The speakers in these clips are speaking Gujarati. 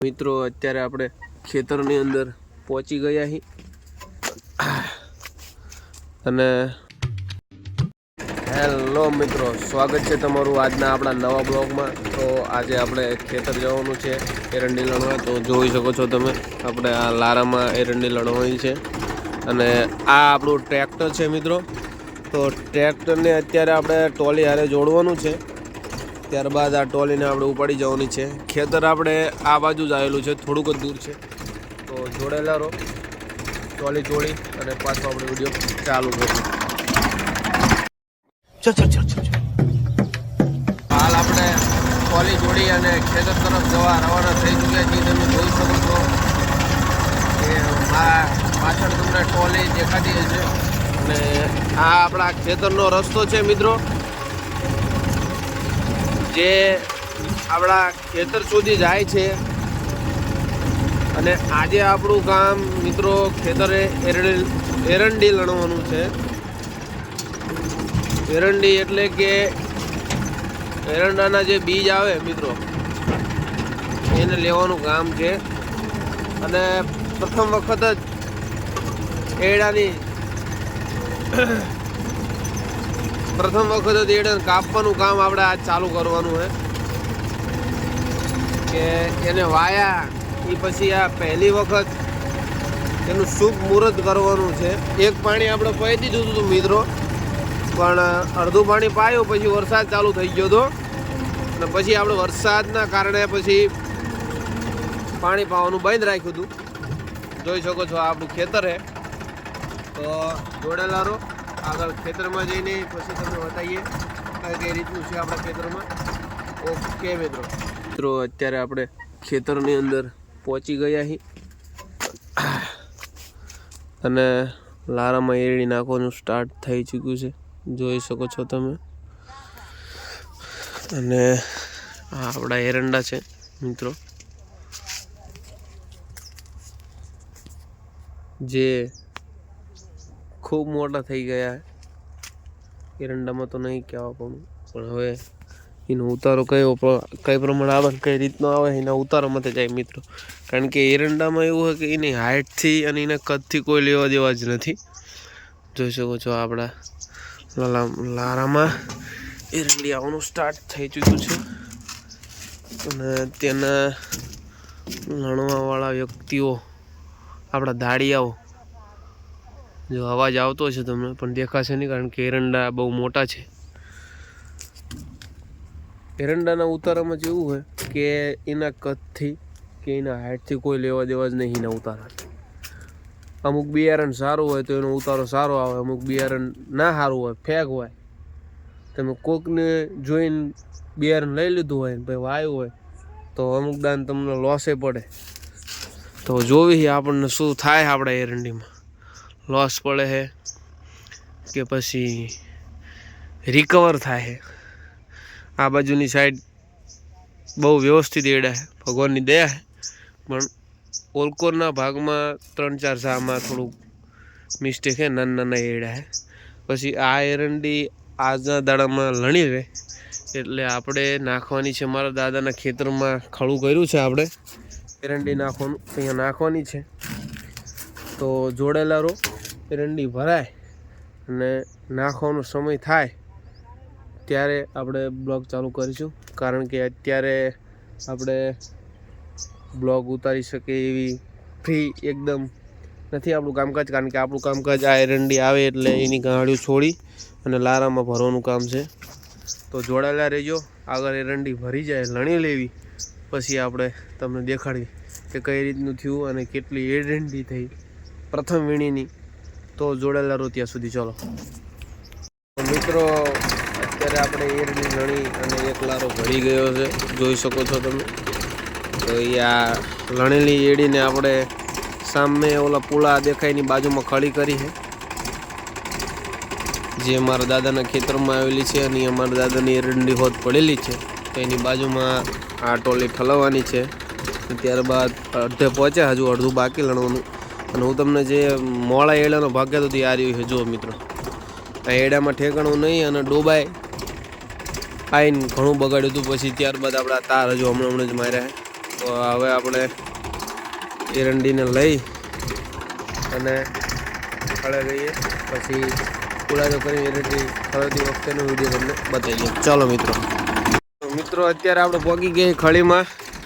મિત્રો અત્યારે આપણે ખેતરની અંદર પહોંચી ગયા છીએ અને હેલો મિત્રો, સ્વાગત છે તમારું આજના આપણા નવા બ્લોગમાં। તો આજે આપણે ખેતર જવાનું છે એરંડી લણવા। તો જોઈ શકો છો તમે, આપણે આ લારામાં એરંડી લણવાની છે અને આ આપણું ટ્રેક્ટર છે મિત્રો। તો ટ્રેક્ટરને અત્યારે આપણે ટોલી હારે જોડવાનું છે, ત્યારબાદ આ ટોલીને આપણે ઉપાડી જવાની છે। ખેતર આપણે આ બાજુ જ આવેલું છે, થોડુંક જ દૂર છે। તો જોડેલા રહો, ટોલી જોડી અને પાછો આપણે વિડીયો ચાલુ કરીશું। હાલ આપણે ટોલી જોડી અને ખેતર તરફ જવા રવાના થઈ ચૂક્યા છીએ। તમે જોઈ શકો છો કે પાછળ તમને ટોલી દેખાતી હશે અને આ આપણા ખેતરનો રસ્તો છે મિત્રો, જે આપણા ખેતર સુધી જાય છે। અને આજે આપણું કામ મિત્રો ખેતરે એરંડી લણવાનું છે। એરંડી એટલે કે એરંડાના જે બીજ આવે મિત્રો, એને લેવાનું કામ છે। અને પ્રથમ વખત જ એરંડાને કાપવાનું કામ આપણે આજ ચાલુ કરવાનું છે કે એને વાયા એ પછી આ પહેલી વખત એનું શુભ મુહૂર્ત કરવાનું છે। એક પાણી આપણે પાઈ દીધું હતું મિત્રો, પણ અડધું પાણી પાયું પછી વરસાદ ચાલુ થઈ ગયો હતો અને પછી આપણે વરસાદના કારણે પછી પાણી પાવાનું બંધ રાખ્યું હતું। જોઈ શકો છો આપણું ખેતર છે। તો જોડેલા રહો, આગળ ખેતરમાં જઈને પછી તમને બતાવીએ કઈ રીતનું છે આપણા ખેતરમાં। ઓકે મિત્રો, અત્યારે આપણે ખેતરની અંદર પહોંચી ગયા છીએ અને લારામાં એરડી નાખવાનું સ્ટાર્ટ થઈ ચૂક્યું છે, જોઈ શકો છો તમે। અને આ આપણા એરંડા છે મિત્રો, જે ખૂબ મોટા થઈ ગયા। એરંડામાં તો નહીં કહેવા પણ હવે એનો ઉતારો કઈ પ્રમાણે આવે, કઈ રીતનો આવે એના ઉતારોમાંથી જાય મિત્રો। કારણ કે એરંડામાં એવું હોય કે એની હાઇટથી અને એના કદથી કોઈ લેવા દેવા જ નથી। જોઈ શકો છો આપણા લારામાં એરંડી આવવાનું સ્ટાર્ટ થઈ ચૂક્યું છે અને તેના લણવાવાળા વ્યક્તિઓ, આપણા દાડિયાઓ, જો અવાજ આવતો છે તમને પણ દેખાશે નહીં કારણ કે એરંડા બહુ મોટા છે। એરંડાના ઉતારામાં જેવું હોય કે એના કદથી કે એના હાઇટથી કોઈ લેવા દેવા જ નહીં એના ઉતારા। અમુક બિયારણ સારું હોય તો એનો ઉતારો સારો આવે, અમુક બિયારણ ના સારું હોય, ફેક હોય, તમે કોકને જોઈને બિયારણ લઈ લીધું હોય ને ભાઈ વાયું હોય તો અમુક દાન તમને લોસે પડે। તો જોવી આપણને શું થાય, આપણા એરંડીમાં લોસ પડે છે કે પછી રિકવર થાય છે। આ બાજુની સાઈડ બહુ વ્યવસ્થિત એડા છે, ભગવાનની દયા છે, પણ ઓલકોરના ભાગમાં 3-4 સામાં થોડુંક મિસ્ટેક છે, નાના એડા છે। પછી આ એરંડી આજના દાડામાં લણી રહે એટલે આપણે નાખવાની છે। મારા દાદાના ખેતરમાં ખડું કર્યું છે, આપણે એરંડી નાખવાનું અહીંયા નાખવાની છે। તો જોડેલા રહો, એરંડી ભરાય અને નાખવાનો સમય થાય ત્યારે આપણે બ્લોગ ચાલુ કરીશું। કારણ કે અત્યારે આપણે બ્લોગ ઉતારી શકીએ એવી ફ્રી એકદમ નથી આપણું કામકાજ। કારણ કે આપણું કામકાજ આ એરંડી આવે એટલે એની ગાંડિયું છોડી અને લારામાં ભરવાનું કામ છે। તો જોડાયેલા રહેજો, આગળ એરંડી ભરી જાય લણી લેવી, પછી આપણે તમને દેખાડી કે કઈ રીતનું થયું અને કેટલી એરંડી થઈ પ્રથમ વીણીની। તો જોડાયેલા રહો ત્યાં સુધી। ચલો મિત્રો, અત્યારે આપણે એરંડી લણી અને એક લારો ભરી ગયો છે, જોઈ શકો છો તમે। તો આ લણેલી એડીને આપણે સામે ઓલા પુલા દેખાયની બાજુમાં ખડી કરી છે, જે મારા દાદાના ખેતરમાં આવેલી છે અને અમારા દાદાની એરંડી હોત પડેલી છે। તો એની બાજુમાં આ ટોલી ઠલવવાની છે, ત્યારબાદ અડધે પહોંચ્યા, હજુ અડધું બાકી લણવાનું। અને હું તમને જે મોળા એડાનો ભાગ કહેતો હતો આ રહ્યું છે, જુઓ મિત્રો, આ એડામાં ઠેકાણું નહીં અને ડોબાય આવીને ઘણું બગાડ્યું હતું। પછી ત્યારબાદ આપણા તાર હજુ હમણાં જ માર્યા છે। તો હવે આપણે એરંડીને લઈ અને ખળે જઈએ, પછી ખુલાસો કરી એરંડી ખળતી વખતેનો વિડીયો તમને બતાવીએ. ચાલો મિત્રો. મિત્રો અત્યારે આપણે પહોંચી ગઈ ખળીમાં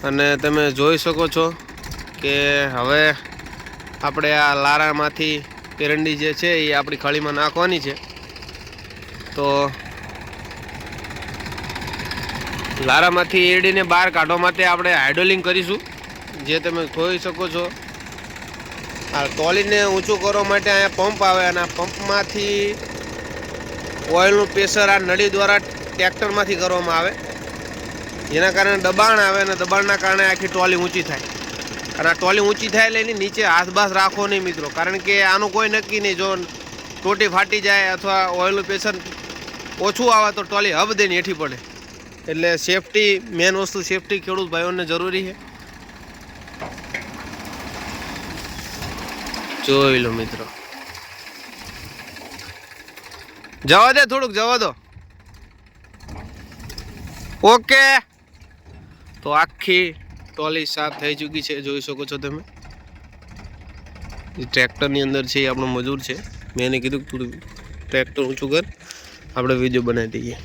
અને તમે જોઈ શકો છો કે હવે આપણે આ લારામાંથી એરંડી જે છે એ આપણી ખળીમાં નાખવાની છે. તો લારામાંથી એરડીને બહાર કાઢવા માટે આપણે હાઇડ્રોલિંગ કરીશું, જે તમે જોઈ શકો છો. આ ટોલીને ઊંચું કરવા માટે અહીંયા પંપ આવે અને આ પંપમાંથી ઓઇલનું પ્રેશર આ નળી દ્વારા ટ્રેક્ટરમાંથી કરવામાં આવે, જેના કારણે દબાણ આવે અને દબાણના કારણે આખી ટોલી ઊંચી થાય. અને આ ટોલી ઊંચી થાય એટલે એની નીચે આસપાસ રાખો નહીં મિત્રો, કારણ કે આનું કોઈ નક્કી નહીં. જો ટોટી ફાટી જાય અથવા ઓઇલનું પ્રેશર ઓછું આવે તો ટોલી હબ દઈને હેઠી પડે. એટલે સેફટી મેન વસ્તુ, સેફટી ખેડૂત ભાઈઓને જરૂરી છે. જોઈ લો મિત્રો. જવા દે, થોડુંક જવા દો. ઓકે. તો આખી ટોલી સાફ થઈ ચૂકી છે, જોઈ શકો છો તમે. ટ્રેક્ટરની અંદર છે એ આપણો મજૂર છે. મેં એને કીધું તું ટ્રેક્ટર ઊંચું કર, આપણે વિડીયો બનાવી દઈએ.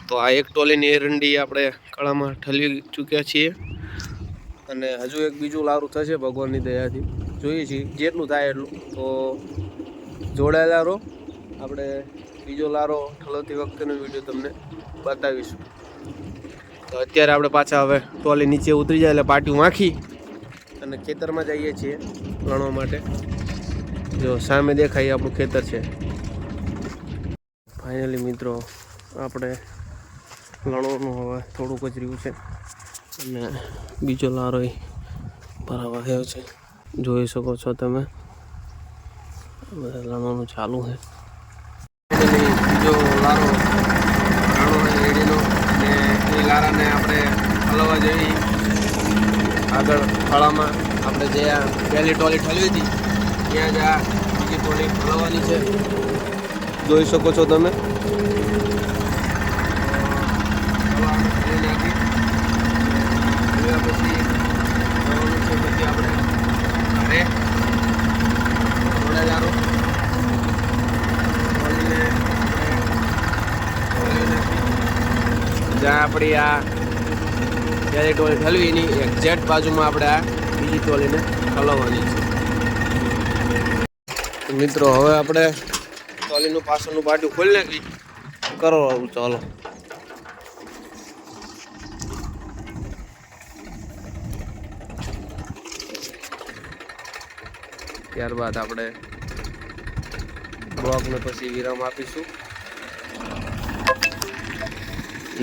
તો આ એક ટોલીની એરંડી આપણે કળામાં ઠલવી ચૂક્યા છીએ અને હજુ એક બીજું લારું થશે ભગવાનની દયાથી. જોઈએ છીએ જેટલું થાય એટલું. તો જોડાયેલા રહો, આપણે બીજો લારો ઠલવતી વખતેનો વિડીયો તમને બતાવીશું. તો અત્યારે આપણે પાછા હવે ટોલી નીચે ઉતરી જાય એટલે પાટિયું વાંખી અને ખેતરમાં જઈએ છીએ લણવા માટે. જો સામે દેખાય આપણું ખેતર છે. ફાઇનલી મિત્રો આપણે લણવાનું હવે થોડુંક જ રહ્યું છે અને બીજો લારો ભરાવા આવ્યો છે, જોઈ શકો છો તમે. લણવાનું ચાલુ છે. બીજો લારો રાણો છે રેડીનો, અને એ લારાને આપણે હલવા જઈ આગળ ફળામાં આપણે જે આ પહેલી ટોલી ઠલવી હતી ત્યાં જ આ બીજી ટોલી હલવાની છે, જોઈ શકો છો તમે. જ્યાં આપણી આ પહેલી ટોલી ઠલવી એની એક્ઝેક્ટ બાજુમાં આપણે આ બીજી ટોલીને ઠલવવાની છે. મિત્રો હવે આપણે ટોલીનું પાછળનું પાટિયું ખોલી નાખી કરો. ચાલો. ત્યારબાદ આપણે બ્લોકને પછી વિરામ આપીશું.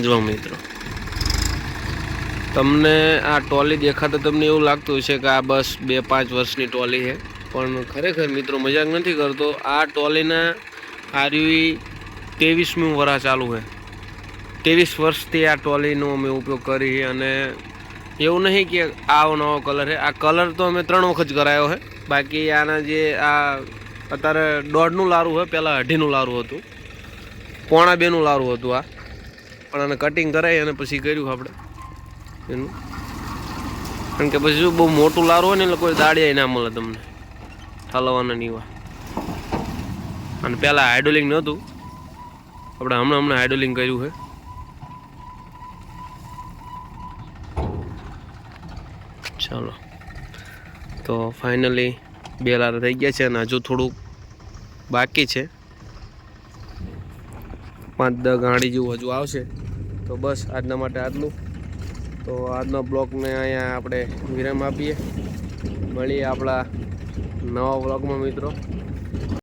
જો મિત્રો, તમને આ ટોલી દેખાતા તમને એવું લાગતું હશે કે આ બસ 2-5 વર્ષની ટોલી છે, પણ ખરેખર મિત્રો મજાક નથી કરતો. આ ટોલીના આરવી 23મી વર્ષ ચાલુ છે. 23 વર્ષથી આ ટોલીનો અમે ઉપયોગ કરી. અને એવું નહીં કે આવો નવો કલર છે. આ કલર તો અમે 3 વખત કરાયો છે. બાકી આના જે આ અત્યારે 1.5નું લારું હોય, પહેલાં 2.5નું લારું હતું, 1.25નું લારું હતું આ, પણ આને કટિંગ કરાવી અને પછી કર્યું આપણે એનું. કારણ કે પછી શું બહુ મોટું લારું હોય ને એટલે કોઈ દાડિયા ના મળે તમને ઠલવાના નહીં હોય. અને પહેલાં હાઇડ્રોલિંગ નહોતું, આપણે હમણાં હાઇડ્રોલિંગ કર્યું છે. ચાલો. તો ફાઇનલી 2 લારા થઈ ગયા છે અને હજુ થોડુંક બાકી છે. 5-10 ગાડી જેવું હજુ આવશે. તો બસ આજના માટે આટલું. તો આજના બ્લોગને અહીંયા આપણે વિરામ આપીએ. મળીએ આપણા નવા બ્લોગમાં મિત્રો.